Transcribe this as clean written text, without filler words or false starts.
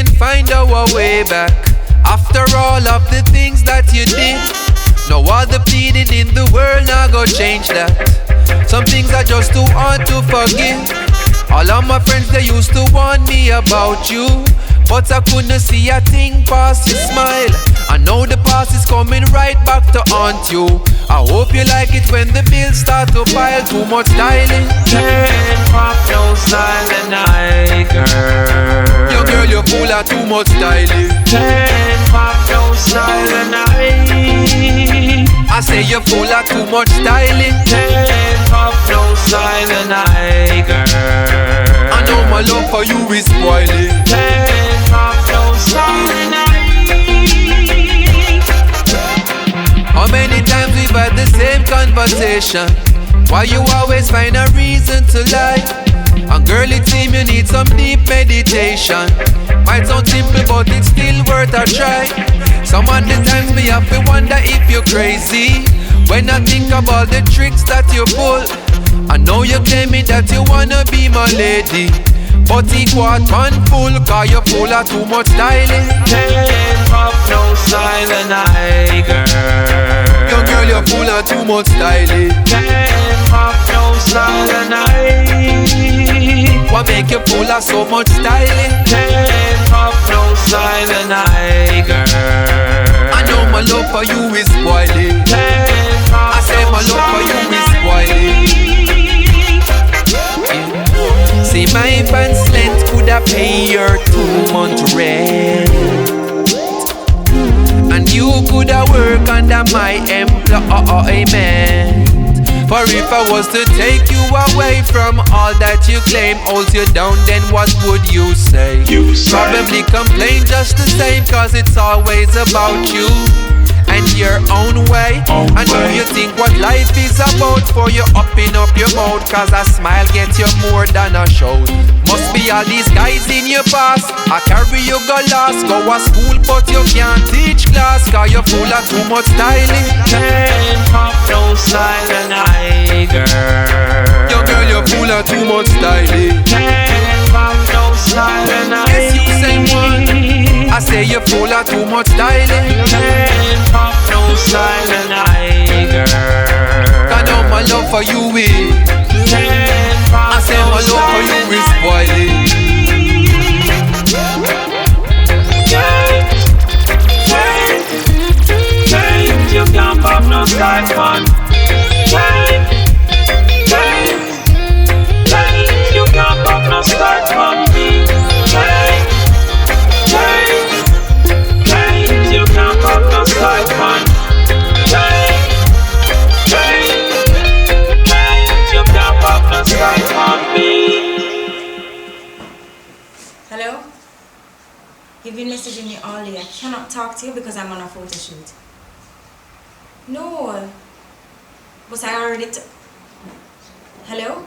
can find our way back. After all of the things that you did, no other pleading in the world now go change that. Some things are just too hard to forgive. All of my friends, they used to warn me about you, but I couldn't see a thing past your smile. I know the past is coming right back to haunt you. I hope you like it when the bills start to pile. Too much styling. Can't pop no styling, I girl. Yo girl, you're full of too much styling. Can't pop no styling, I say you're full of too much styling. Can't pop no styling, I girl. I know my love for you is spoiling. Can't pop no styling, How many times we've had the same conversation? Why you always find a reason to lie? And girl, it seems you need some deep meditation. Might sound simple, but it's still worth a try. Some of the times me have to wonder if you're crazy when I think about the tricks that you pull. I know you claim me that you wanna be my lady, but equal one full, cause you're full of too much styling. can't pop no styling, I girl. Yo girl, you're full of too much styling. Can't pop no styling, What make you full of so much styling? Can't pop no styling, I girl. I know my love for you is spoiling. Can't pop I say my love for you is spoiling. See my pants length coulda pay your 2-month rent, and you coulda work under my employment. For if I was to take you away from all that you claim holds you down, then what would you say? Probably complain just the same, cause it's always about you and your own way. I know you think what life is about, for you upping up your mouth, cause a smile gets you more than a shout. Must be all these guys in your past, I carry you go lost. Go to school but you can't teach class, cause you're full of too much styling. Can't pop no styling, I girl. Yo girl, you're full of too much styling. Can't pop no styling, Yes, you say one, I say you're full of too much styling. Can't pop no styling, I girl. I know my love for you is, Can't pop I say my love for you is spoiling. Change, you can't pop no style, man. Change, you can't pop no style, man. Change, you can't pop no style, man. Change, you can't pop no style, man. Hello? You've been messaging me all day. I cannot talk to you because I'm on a photo shoot. No. But I already Hello?